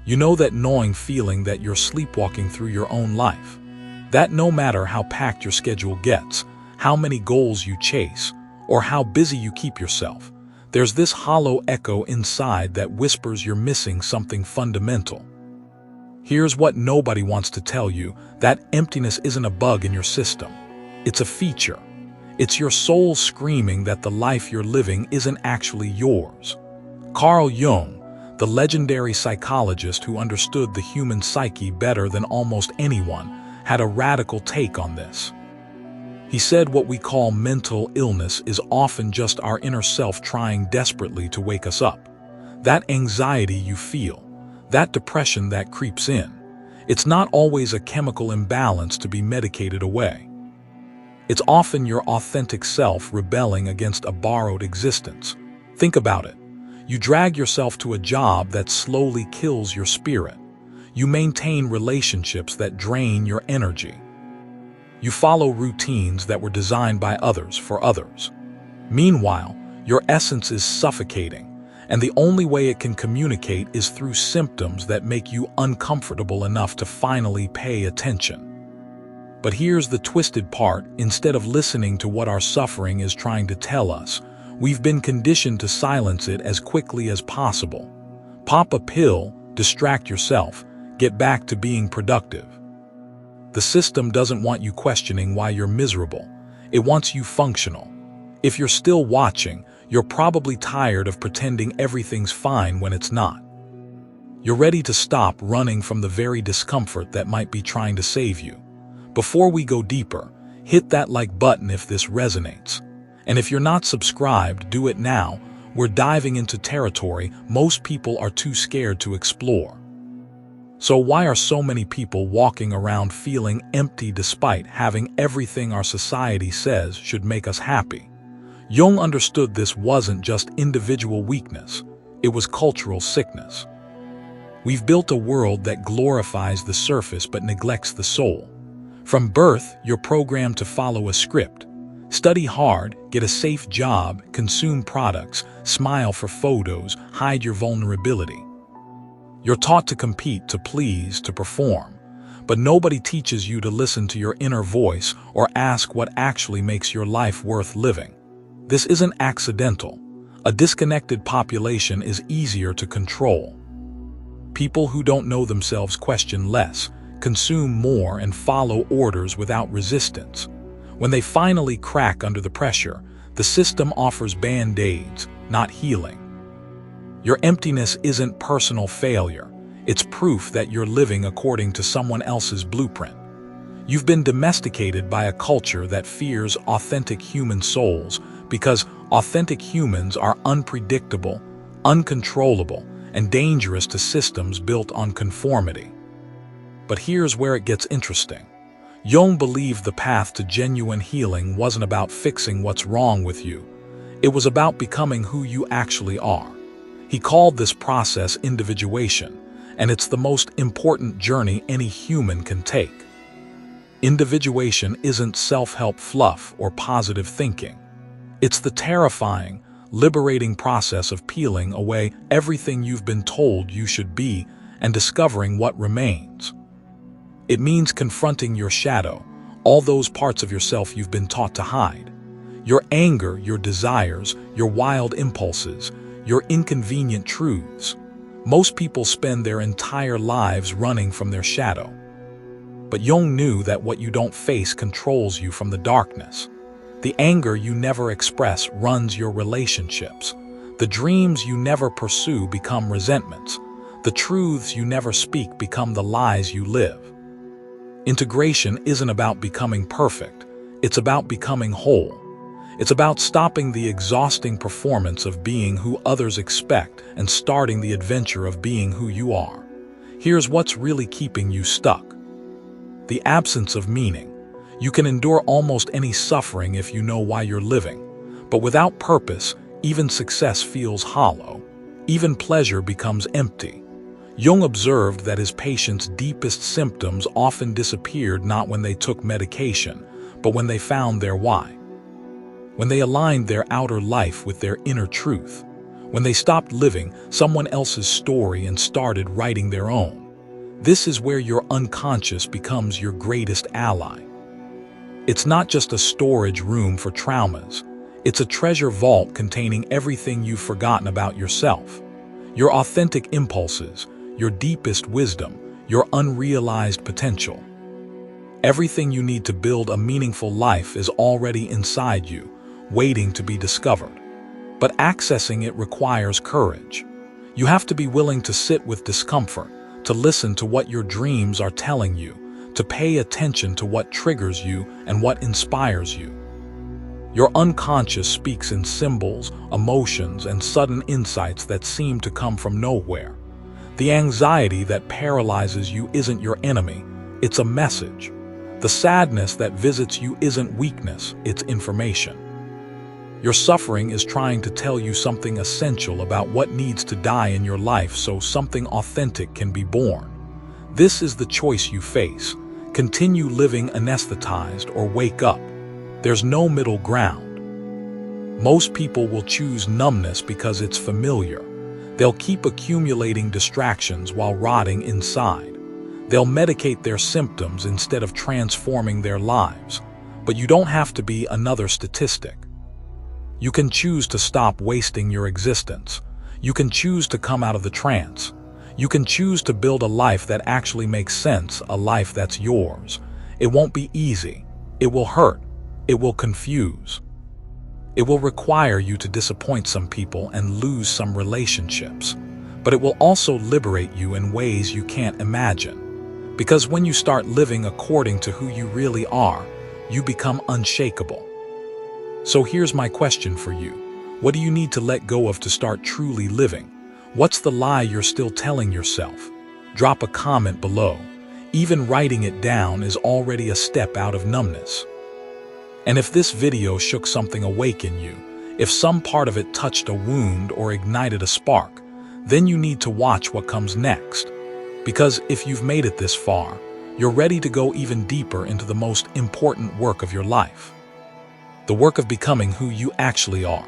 You know that gnawing feeling that you're sleepwalking through your own life. That no matter how packed your schedule gets, how many goals you chase, or how busy you keep yourself, there's this hollow echo inside that whispers you're missing something fundamental. Here's what nobody wants to tell you: that emptiness isn't a bug in your system. It's a feature. It's your soul screaming that the life you're living isn't actually yours. Carl Jung, the legendary psychologist who understood the human psyche better than almost anyone, had a radical take on this. He said what we call mental illness is often just our inner self trying desperately to wake us up. That anxiety you feel, that depression that creeps in, it's not always a chemical imbalance to be medicated away. It's often your authentic self rebelling against a borrowed existence. Think about it. You drag yourself to a job that slowly kills your spirit. You maintain relationships that drain your energy. You follow routines that were designed by others for others. Meanwhile, your essence is suffocating, and the only way it can communicate is through symptoms that make you uncomfortable enough to finally pay attention. But here's the twisted part: instead of listening to what our suffering is trying to tell us, we've been conditioned to silence it as quickly as possible. Pop a pill, distract yourself, get back to being productive. The system doesn't want you questioning why you're miserable. It wants you functional. If you're still watching, you're probably tired of pretending everything's fine when it's not. You're ready to stop running from the very discomfort that might be trying to save you. Before we go deeper, hit that like button if this resonates. And if you're not subscribed, do it now. We're diving into territory most people are too scared to explore. So why are so many people walking around feeling empty despite having everything our society says should make us happy? Jung understood this wasn't just individual weakness, it was cultural sickness. We've built a world that glorifies the surface but neglects the soul. From birth, you're programmed to follow a script. Study hard, get a safe job, consume products, smile for photos, hide your vulnerability. You're taught to compete, to please, to perform. But nobody teaches you to listen to your inner voice or ask what actually makes your life worth living. This isn't accidental. A disconnected population is easier to control. People who don't know themselves question less, consume more, and follow orders without resistance. When they finally crack under the pressure, the system offers band-aids, not healing. Your emptiness isn't personal failure. It's proof that you're living according to someone else's blueprint. You've been domesticated by a culture that fears authentic human souls because authentic humans are unpredictable, uncontrollable, and dangerous to systems built on conformity. But here's where it gets interesting. Jung believed the path to genuine healing wasn't about fixing what's wrong with you. It was about becoming who you actually are. He called this process individuation, and it's the most important journey any human can take. Individuation isn't self-help fluff or positive thinking. It's the terrifying, liberating process of peeling away everything you've been told you should be and discovering what remains. It means confronting your shadow, all those parts of yourself you've been taught to hide. Your anger, your desires, your wild impulses, your inconvenient truths. Most people spend their entire lives running from their shadow. But Jung knew that what you don't face controls you from the darkness. The anger you never express runs your relationships. The dreams you never pursue become resentments. The truths you never speak become the lies you live. Integration isn't about becoming perfect. It's about becoming whole. It's about stopping the exhausting performance of being who others expect and starting the adventure of being who you are. Here's what's really keeping you stuck: the absence of meaning. You can endure almost any suffering if you know why you're living. But without purpose, even success feels hollow. Even pleasure becomes empty. Jung observed that his patients' deepest symptoms often disappeared not when they took medication, but when they found their why. When they aligned their outer life with their inner truth. when they stopped living someone else's story and started writing their own. This is where your unconscious becomes your greatest ally. It's not just a storage room for traumas. It's a treasure vault containing everything you've forgotten about yourself. Your authentic impulses, your deepest wisdom, your unrealized potential. Everything you need to build a meaningful life is already inside you, waiting to be discovered. But accessing it requires courage. You have to be willing to sit with discomfort, to listen to what your dreams are telling you, to pay attention to what triggers you and what inspires you. Your unconscious speaks in symbols, emotions, and sudden insights that seem to come from nowhere. The anxiety that paralyzes you isn't your enemy, it's a message. The sadness that visits you isn't weakness, it's information. Your suffering is trying to tell you something essential about what needs to die in your life so something authentic can be born. This is the choice you face. Continue living anesthetized or wake up. There's no middle ground. Most people will choose numbness because it's familiar. They'll keep accumulating distractions while rotting inside. They'll medicate their symptoms instead of transforming their lives. But you don't have to be another statistic. You can choose to stop wasting your existence. You can choose to come out of the trance. You can choose to build a life that actually makes sense, a life that's yours. It won't be easy. It will hurt. It will confuse. It will require you to disappoint some people and lose some relationships. But it will also liberate you in ways you can't imagine. Because when you start living according to who you really are, you become unshakable. So here's my question for you. What do you need to let go of to start truly living? What's the lie you're still telling yourself? Drop a comment below. Even writing it down is already a step out of numbness. And if this video shook something awake in you, if some part of it touched a wound or ignited a spark, then you need to watch what comes next. Because if you've made it this far, you're ready to go even deeper into the most important work of your life. The work of becoming who you actually are.